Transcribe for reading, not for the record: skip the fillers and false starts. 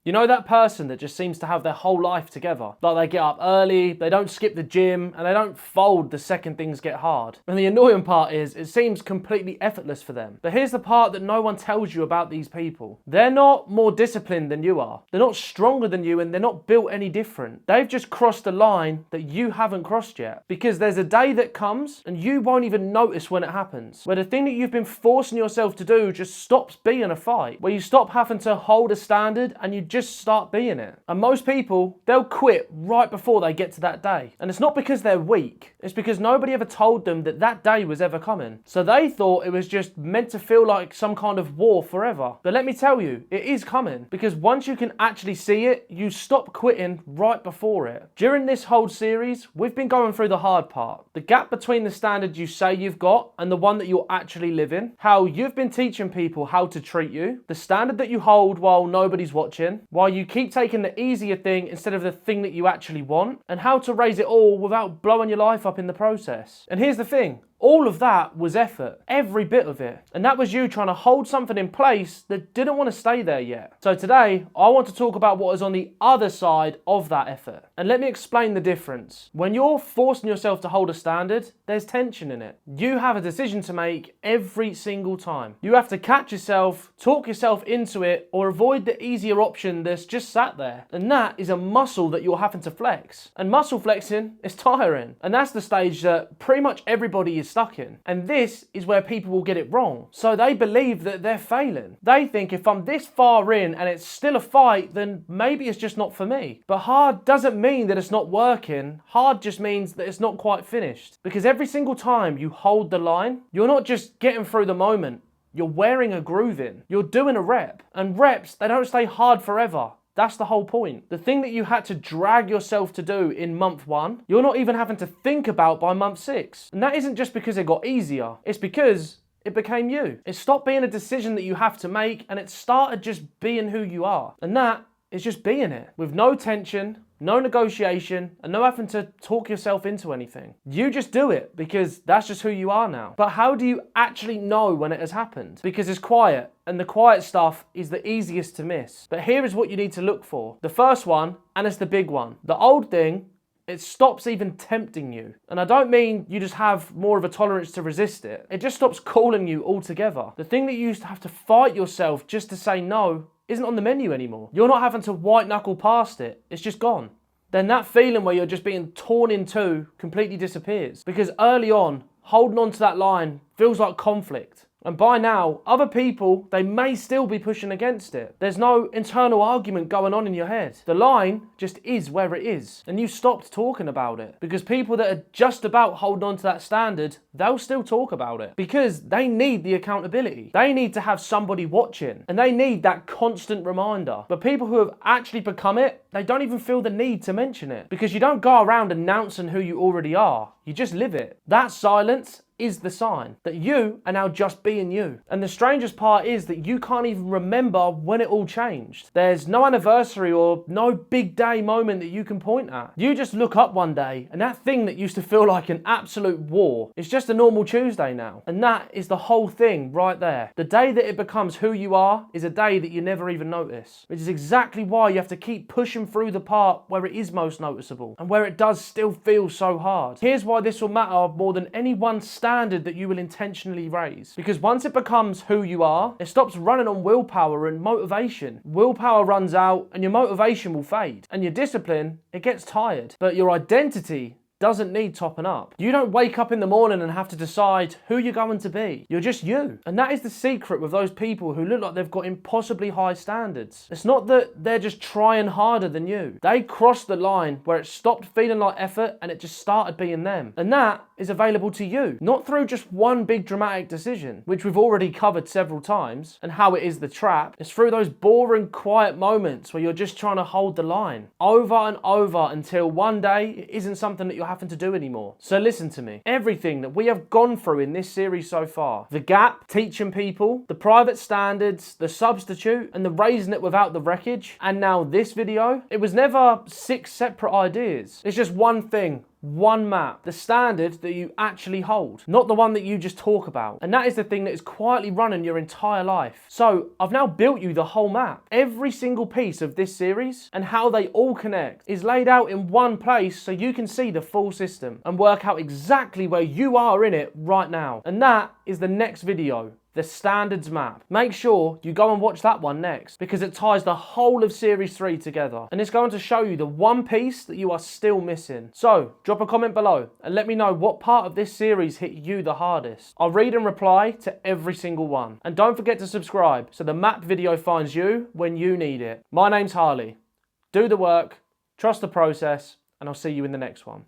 You know that person that just seems to have their whole life together? Like they get up early, they don't skip the gym, and they don't fold the second things get hard. And the annoying part is, it seems completely effortless for them. But here's the part that no one tells you about these people. They're not more disciplined than you are. They're not stronger than you, and they're not built any different. They've just crossed a line that you haven't crossed yet. Because there's a day that comes, and you won't even notice when it happens. Where the thing that you've been forcing yourself to do just stops being a fight. Where you stop having to hold a standard, and you just start being it. And most people, they'll quit right before they get to that day. And it's not because they're weak, it's because nobody ever told them that that day was ever coming. So they thought it was just meant to feel like some kind of war forever. But let me tell you, it is coming. Because once you can actually see it, you stop quitting right before it. During this whole series, we've been going through the hard part. The gap between the standard you say you've got and the one that you're actually living. How you've been teaching people how to treat you. The standard that you hold while nobody's watching. While you keep taking the easier thing instead of the thing that you actually want, and how to raise it all without blowing your life up in the process. And here's the thing. All of that was effort, every bit of it. And that was you trying to hold something in place that didn't want to stay there yet. So today, I want to talk about what is on the other side of that effort. And let me explain the difference. When you're forcing yourself to hold a standard, there's tension in it. You have a decision to make every single time. You have to catch yourself, talk yourself into it, or avoid the easier option that's just sat there. And that is a muscle that you're having to flex. And muscle flexing is tiring. And that's the stage that pretty much everybody is stuck in. And this is where people will get it wrong. So they believe that they're failing. They think if I'm this far in and it's still a fight, then maybe it's just not for me. But hard doesn't mean that it's not working. Hard just means that it's not quite finished. Because every single time you hold the line, you're not just getting through the moment. You're wearing a groove in. You're doing a rep. And reps, they don't stay hard forever. That's the whole point. The thing that you had to drag yourself to do in month 1, you're not even having to think about by month 6. And that isn't just because it got easier. It's because it became you. It stopped being a decision that you have to make, and it started just being who you are. And that is just being it. With no tension, no negotiation, and no having to talk yourself into anything. You just do it because that's just who you are now. But how do you actually know when it has happened? Because it's quiet, and the quiet stuff is the easiest to miss. But here is what you need to look for. The first one, and it's the big one. The old thing, it stops even tempting you. And I don't mean you just have more of a tolerance to resist it. It just stops calling you altogether. The thing that you used to have to fight yourself just to say no isn't on the menu anymore. You're not having to white knuckle past it. It's just gone. Then that feeling where you're just being torn in two completely disappears. Because early on, holding on to that line feels like conflict. And by now, other people, they may still be pushing against it. There's no internal argument going on in your head. The line just is where it is. And you stopped talking about it. Because people that are just about holding on to that standard, they'll still talk about it. Because they need the accountability. They need to have somebody watching. And they need that constant reminder. But people who have actually become it, they don't even feel the need to mention it. Because you don't go around announcing who you already are. You just live it. That silence is the sign that you are now just being you. And the strangest part is that you can't even remember when it all changed. There's no anniversary or no big day moment that you can point at. You just look up one day and that thing that used to feel like an absolute war is just a normal Tuesday now. And that is the whole thing right there. The day that it becomes who you are is a day that you never even notice. Which is exactly why you have to keep pushing through the part where it is most noticeable and where it does still feel so hard. Here's why this will matter more than any one standard that you will intentionally raise. Because once it becomes who you are, it stops running on willpower and motivation. Willpower runs out and your motivation will fade. And your discipline, it gets tired. But your identity doesn't need topping up. You don't wake up in the morning and have to decide who you're going to be. You're just you. And that is the secret with those people who look like they've got impossibly high standards. It's not that they're just trying harder than you. They crossed the line where it stopped feeling like effort and it just started being them. And that is available to you. Not through just one big dramatic decision, which we've already covered several times, and how it is the trap. It's through those boring, quiet moments where you're just trying to hold the line over and over until one day it isn't something that you're having to do anymore. So listen to me. Everything that we have gone through in this series so far, the gap, teaching people, the private standards, the substitute, and the raising it without the wreckage, and now this video, it was never 6 separate ideas. It's just one thing one map, the standard that you actually hold, not the one that you just talk about. And that is the thing that is quietly running your entire life. So I've now built you the whole map. Every single piece of this series and how they all connect is laid out in one place so you can see the full system and work out exactly where you are in it right now. And that is the next video. The standards map. Make sure you go and watch that one next because it ties the whole of Series 3 together and it's going to show you the one piece that you are still missing. So drop a comment below and let me know what part of this series hit you the hardest. I'll read and reply to every single one. And don't forget to subscribe so the map video finds you when you need it. My name's Harley. Do the work, trust the process, and I'll see you in the next one.